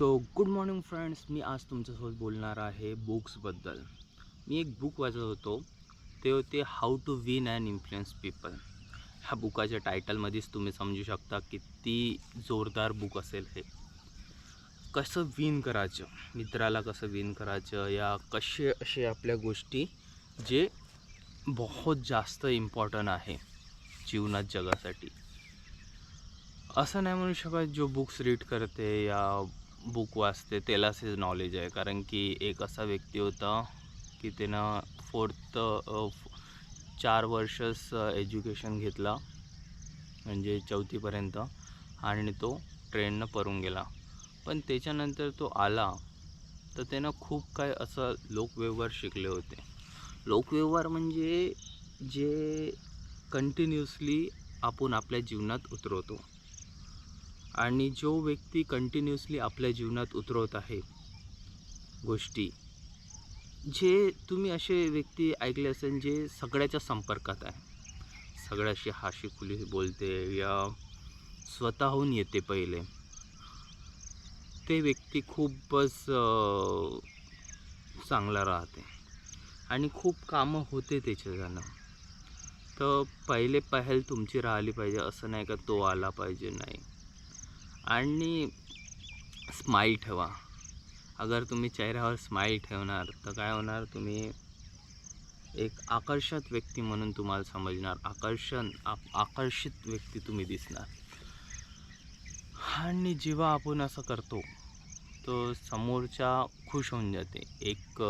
So good morning friends. मी आज तुमच्यासोबत बोलणार आहे बुक्सबद्दल. मी एक बुक वाचत होतो. ते होते how to win and influence people. ह्या बुकाच्या टायटलमध्येच तुम्ही समजू शकता किती जोरदार बुक असेल हे. कसं विन करायचं, मित्राला कसं विन करायचं, या कसे असे आपल्या गोष्टी जे बहुत जास्त इम्पॉर्टंट आहे जीवनात जगासाठी. असं नाही म्हणू शकत जो बुक्स रीड करते या बुक वाचते त्यालाच हे नॉलेज आहे. कारण की एक असा व्यक्ती होता की त्यानं 4 वर्षच एज्युकेशन घेतला, म्हणजे 4थीपर्यंत, आणि तो ट्रेननं पळून गेला. पण त्याच्यानंतर तो आला तर त्यानं खूप काय असं लोकव्यवहार शिकले होते. लोकव्यवहार म्हणजे जे कंटिन्युअसली आपण आपल्या जीवनात उतरवतो. आणि जो व्यक्ती कंटिन्युअसली आपल्या जीवनात उतरवत आहे गोष्टी, जे तुम्ही असे व्यक्ती ऐकले असेल जे सगळ्याच्या संपर्कात आहे, सगळ्याशी हाशी खुली बोलते या स्वतःहून येते पहिले, ते व्यक्ती खूपच चांगला राहते आणि खूप कामं होते त्याच्यानं. तर पहिले पहल तुमची राहिली पाहिजे. असं नाही का तो आला पाहिजे, नाही. आणि स्माईल ठेवा. अगर तुम्ही चेहऱ्यावर स्माईल ठेवणार तर काय होणार, तुम्ही एक आकर्षक व्यक्ती म्हणून तुम्हाला समजणार, आकर्षित व्यक्ती तुम्ही दिसणार. आणि जेव्हा आपण असं करतो तो समोरच्या खुश होऊन जाते. एक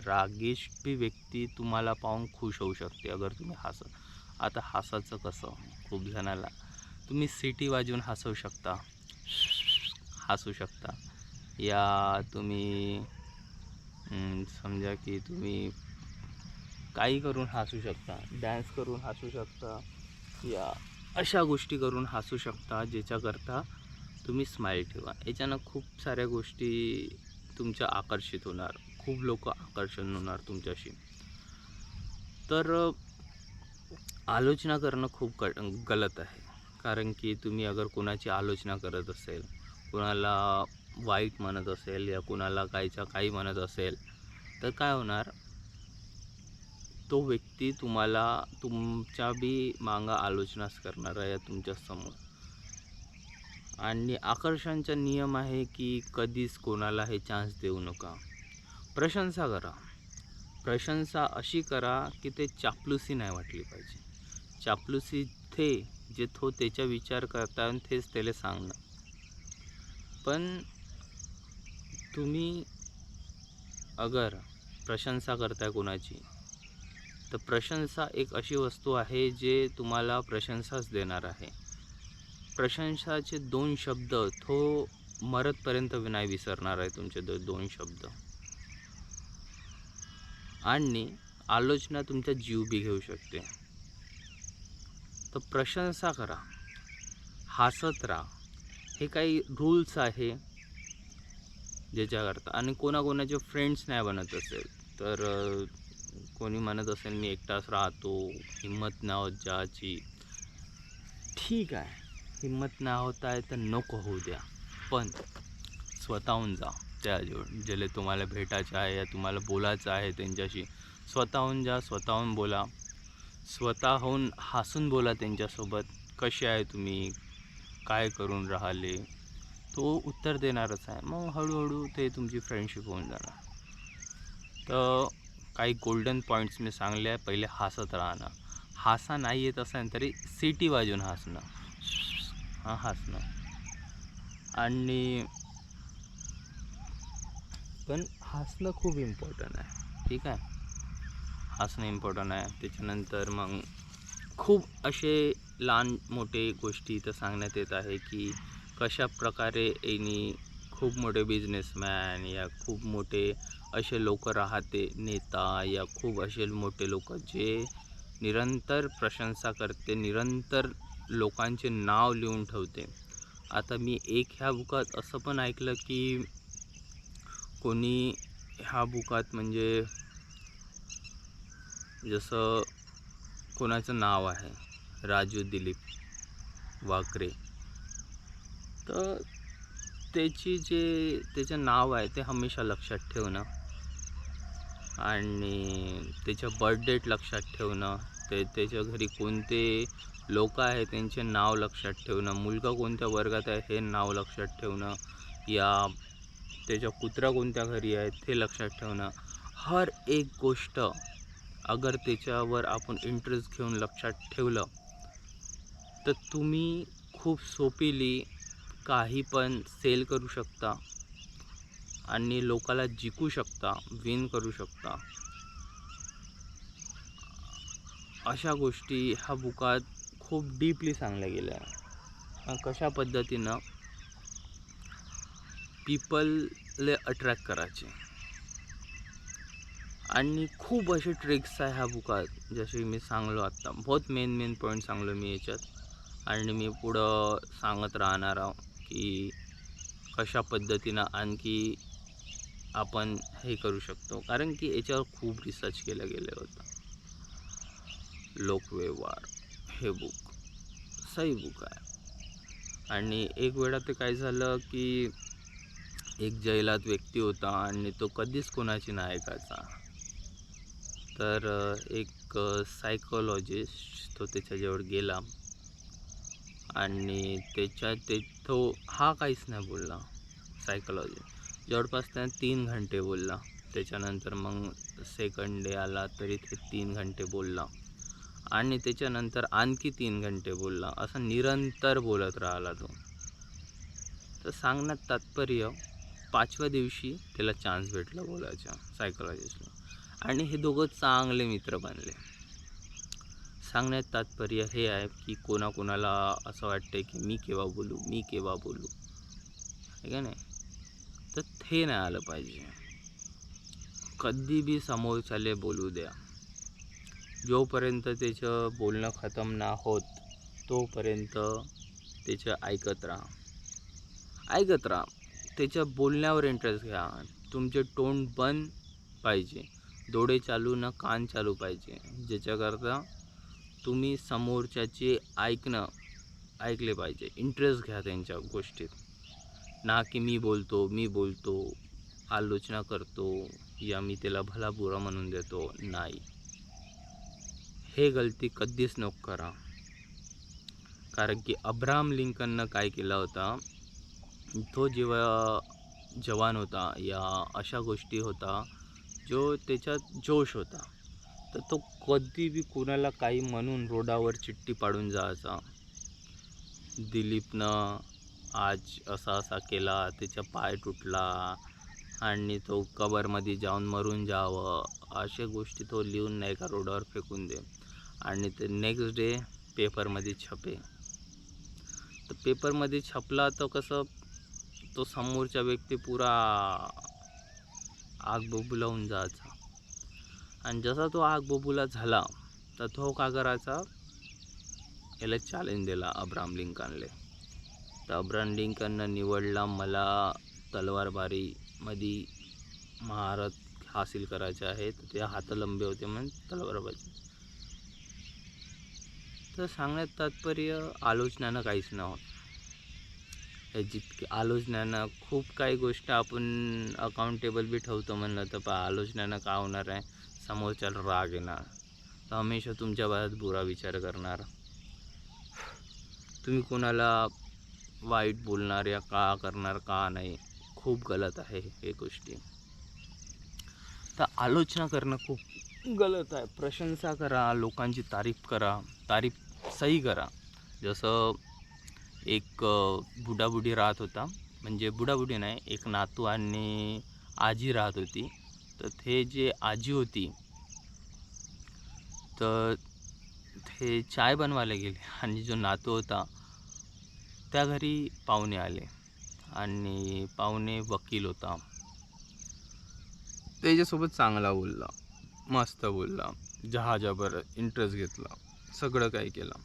रागिष्ट व्यक्ती तुम्हाला पाहून खुश होऊ शकते अगर तुम्ही आता हसायचं कसं, खूप जणाला तुम्ही सिटी वाजवून हसवू शकता, हसू शकता, या तुम्ही समजा की तुम्ही काही करून हसू शकता, डान्स करून हसू शकता, या अशा गोष्टी करून हसू शकता ज्याच्याकरता तुम्ही स्माईल ठेवा. याच्यानं खूप साऱ्या गोष्टी तुमच्या आकर्षित होणार, खूप लोक आकर्षण होणार तुमच्याशी. तर आलोचना करणं खूप गलत आहे. कारण की तुम्ही अगर कोणाची आलोचना करत असेल, कोणाला वाईट म्हणत असेल या कोणाला काही म्हणत असेल, तर काय होणार, तो व्यक्ती तुम्हाला तुमच्या बी मागं आलोचनाच करणार आहे तुमच्यासमोर. आणि आकर्षणचा नियम आहे की कधीच कोणाला हे चान्स देऊ नका. प्रशंसा करा. प्रशंसा अशी करा की ते चापलुसी नाही वाटली पाहिजे. चापलुसी थे जे तो त्याचा विचार करता तेच त्याला सांगणं. पण तुम्ही अगर प्रशंसा करताय कोणाची, तर प्रशंसा एक अशी वस्तू आहे जे तुम्हाला प्रशंसाच देणार आहे. प्रशंसाचे 2 शब्द तो मरतपर्यंत नाही विसरणार आहे, तुमचे 2 शब्द. आणि आलोचना तुमचा जीव बी घेऊ शकते. तर प्रशंसा करा, हसत राहा. हे काही रूल्स आहे ज्याच्याकरता. आणि कोणाकोणाचे फ्रेंड्स नाही बनत असेल तर कोणी म्हणत असेल मी एकटाच राहतो, हिंमत नाही होत जायची, ठीक आहे, हिंमत नाही होत आहे तर नको होऊ द्या. पण स्वतःहून जा त्या ज्याला तुम्हाला भेटायचं आहे या तुम्हाला बोलायचं आहे त्यांच्याशी. स्वतःहून जा, स्वतःहून बोला, स्वतःहून हसून बोला त्यांच्यासोबत. कसे आहे तुम्ही, काय करून राहिले, तो उत्तर देणारच आहे. मग हळूहळू ते तुमची फ्रेंडशिप होऊन जाणार. तर काही गोल्डन पॉईंट्स मी सांगले आहे. पहिले हसत राहणं. हसा नाही येत असेल तरी सिटी वाजून हसणं, हसणं. आणि पण हसणं खूप इम्पॉर्टंट आहे, ठीक आहे. हसणं इम्पॉर्टंट आहे. त्याच्यानंतर मग खूप असे लहान मोठे गोष्टी इथं सांगण्यात येत आहे की कशा प्रकारे यांनी खूप मोठे बिझनेसमॅन या खूप मोठे असे लोक राहते, नेता या खूप असे मोठे लोक जे निरंतर प्रशंसा करते, निरंतर लोकांचे नाव लिहून ठेवते. आता मी ह्या बुकात असं पण ऐकलं की कोणी ह्या बुकात म्हणजे जसं कोणाचं नाव आहे राजू दिलीप वाकरे, तर त्याचं नाव आहे ते हमेशा लक्षात ठेवणं आणि त्याच्या बर्थ डेट लक्षात ठेवणं, त्याच्या घरी कोणते लोक आहेत त्यांचे नाव लक्षात ठेवणं, मुलगा कोणत्या वर्गात आहे हे नाव लक्षात ठेवणं, या त्याच्या कुत्रा कोणत्या घरी आहे ते लक्षात ठेवणं. हर एक गोष्ट अगर त्याच्यावर आपण इंटरेस्ट घेऊन लक्षात ठेवलं तर तुम्ही खूप सोपीली काही पण सेल करू शकता आणि लोकाला जिंकू शकता, विन करू शकता. अशा गोष्टी ह्या बुकात खूप डीपली सांगल्या गेल्या आहे. कशा पद्धतीनं पीपलले अट्रॅक्ट करायचे आणि खूप असे ट्रिक्स आहे ह्या बुकात. जसे मी सांगलो आत्ता, बहुत मेन पॉईंट सांगलो मी याच्यात आणि मी पुढं सांगत राहणार आहो की कशा पद्धतीनं आणखी आपण हे करू शकतो. कारण की याच्यावर खूप रिसर्च केलं गेलं होतं. लोकव्यवहार हे बुक सही बुक आहे. आणि एक वेळा ते काय झालं की एक जैलात व्यक्ती होता आणि तो कधीच कोणाची नाही ऐकायचा. तर एक सायकोलॉजिस्ट तो त्याच्याजवळ गेला आणि तो हा काहीच नाही बोलला. सायकोलॉजिस्ट जवळपास त्याने 3 घंटे बोलला. त्याच्यानंतर मग सेकंड डे आला तरी ते 3 घंटे बोलला आणि त्याच्यानंतर आणखी 3 घंटे बोलला. असं निरंतर बोलत राहिला तो. तर सांगण्यात तात्पर्य 5व्या दिवशी त्याला चान्स भेटला बोलायचा सायकोलॉजिस्टला आणि हे दोघं चांगले मित्र बनले. सांगण्यात तात्पर्य हे आहे की कोणाकोणाला असं वाटतं की मी केव्हा बोलू आहे का नाही. तर ते नाही आलं पाहिजे. कधी बी समोरच्याले बोलू द्या. जोपर्यंत त्याचं बोलणं खतम ना होत तोपर्यंत त्याचं ऐकत राहा. त्याच्या बोलण्यावर इंटरेस्ट घ्या. तुमचे टोन बंद पाहिजे, डोळे चालू ना कान चालू पाहिजे, ज्याच्याकरता तुम्ही समोरच्याचे ऐकले पाहिजे. इंटरेस्ट घ्या त्यांच्या गोष्टीत, ना की मी बोलतो आलोचना करतो या मी त्याला भला बुरा म्हणून देतो. नाही, हे गलती कधीच नको करा. कारण की अब्राहम लिंकननं काय केला होता, तो जेव्हा जवान होता या अशा गोष्टी होता जो त्याच्यात जोश होता, तर तो कधी बी कोणाला काही म्हणून रोडावर चिठ्ठी पाडून जायचा. दिलीपनं आज असा केला, त्याचा पाय तुटला आणि तो कबरमध्ये जाऊन मरून जावं, अशा गोष्टी तो लिहून नाही का रोडावर फेकून दे आणि ते नेक्स्ट डे पेपरमध्ये छपे. तर पेपरमध्ये छपला तर कसं तो समोरचा व्यक्ती पुरा आग बबुलावून जायचा आणि जसा तो आग बबुला झाला तर तो का करायचा, याला चॅलेंज दिला अब्राहम लिंकनले. तर अब्राहम लिंकननं निवडला मला तलवारबारीमध्ये महारत हासिल करायचे आहे. तर ते हात लंबे होते म्हणून तलवारबाजी. तर सांगण्यात तात्पर्य आलोचनानं काहीच नाही होत. हे जितके आलोचनानं खूप काही गोष्ट आपण अकाउंटेबल बी ठेवतो म्हणलं तर आलोचनानं का होणार आहे, समोरच्याला राग येणार, तर हमेशा तुमच्या बाबत बुरा विचार करणार, तुम्ही कोणाला वाईट बोलणार या का करणार का नाही, खूप गलत आहे हे गोष्टी. तर आलोचना करणं खूप गलत आहे. प्रशंसा करा, लोकांची तारीफ सही करा. जसं एक बुडाबुडी राहत होता, म्हणजे बुडाबुडी नाही, एक नातू आणि आजी राहत होती. तर ते जे आजी होती तर ते चाय बनवायला गेले आणि जो नातू होता त्या घरी पाहुणे आले आणि पाहुणे वकील होता. त्याच्यासोबत चांगला बोलला, मस्त बोलला, जहाजावर इंटरेस्ट घेतला, सगळं काही केलं.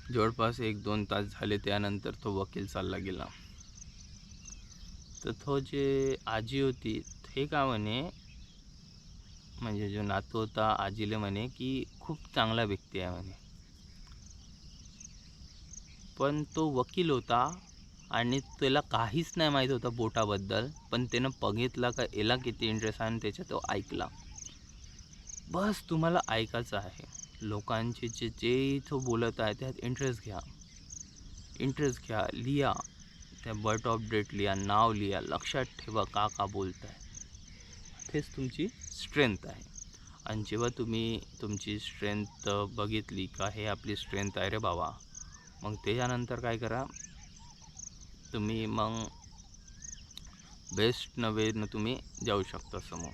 जवळपास 1-2 तास झाले. त्यानंतर तो वकील चालला गेला. तर तो जे आजी होती ते का म्हणे, म्हणजे जो नातू होता आजीले म्हणे की खूप चांगला व्यक्ती आहे म्हणे. पण तो वकील होता आणि त्याला काहीच नाही माहीत होतं बोटाबद्दल, पण त्यानं बघितलं का याला किती इंटरेस्ट आहे आणि त्याच्यात तो ऐकला. बस तुम्हाला ऐकायचं आहे. लोकांचे जे तो बोलत आहे त्यात इंटरेस्ट घ्या. इंटरेस्ट घ्या, लिहा. त्या बर्थ ऑफ डेट लिहा, नाव लिहा, लक्षात ठेवा का बोलत आहे. तेच तुमची स्ट्रेंथ आहे. आणि जेव्हा तुम्ही तुमची स्ट्रेंथ बघितली का हे आपली स्ट्रेंथ आहे रे बाबा, मग त्याच्यानंतर काय करा, तुम्ही मग बेस्ट नव्हेनं तुम्ही जाऊ शकता समोर.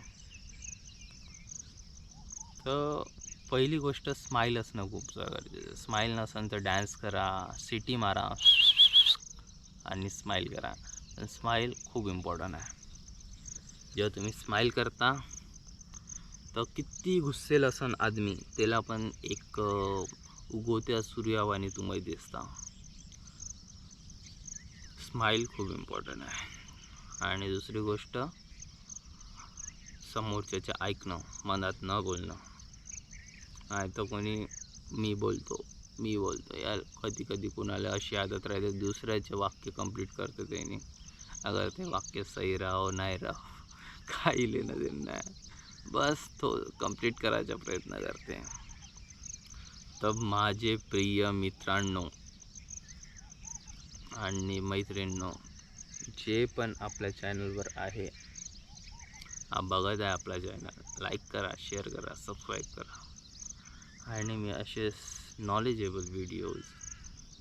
तर पहिली गोष्ट स्माईल असणं खूप गरजेचं. स्माईल नसेल तर डॅन्स करा, सिटी मारा आणि स्माईल करा. पण स्माईल खूप इम्पॉर्टंट आहे. जेव्हा तुम्ही स्माईल करता तर किती गुस्सेल असन आदमी त्याला पण एक उगवत्या सूर्यावानी तुम्ही दिसता. स्माईल खूप इम्पॉर्टंट आहे. आणि दुसरी गोष्ट, समोरच्याचे ऐकणं, मनात न बोलणं. नाही तर कोणी मी बोलतो यार, कधी कधी कुणाला अशी आदत राहते दुसऱ्याचे वाक्य कंप्लीट करते त्याने, अगर ते वाक्य सही राहो नाही राहो काही लेणं देणं नाही, बस तो कंप्लीट करायचा प्रयत्न करते. तर माझे प्रिय मित्रांनो आणि मैत्रिणींनो, जे पण आपल्या चॅनलवर आहे, बघत आहे आपला चॅनल, लाईक करा, शेअर करा, सबस्क्राईब करा. आणि मी असेच नॉलेजेबल व्हिडिओज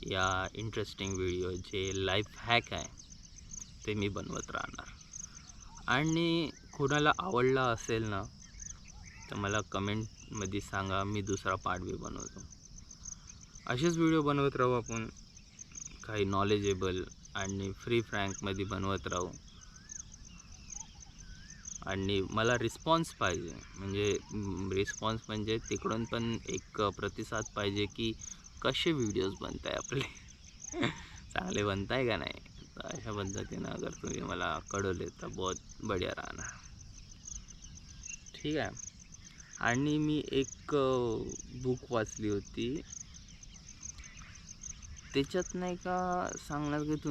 या इंटरेस्टिंग व्हिडिओ जे लाईफ हॅक आहे ते मी बनवत राहणार. आणि कोणाला आवडला असेल ना तर मला कमेंटमध्ये सांगा, मी दुसरा पार्ट बी बनवतो. असेच व्हिडिओ बनवत राहू आपण, काही नॉलेजेबल आणि फ्री फ्रँकमध्ये बनवत राहू. आणि मला रिस्पॉन्स पाहिजे, म्हणजे तिकडून पण एक प्रतिसाद पाहिजे की कसे व्हिडिओज बनत आहे आपले चांगले बनत आहे का नाही. तर अशा पद्धतीनं अगर तुम्ही मला कळवले तर बहुत बढिया राहणार. ठीक आहे. आणि मी एक बुक वाचली होती, त्याच्यात नाही का सांगणार की तुम्ही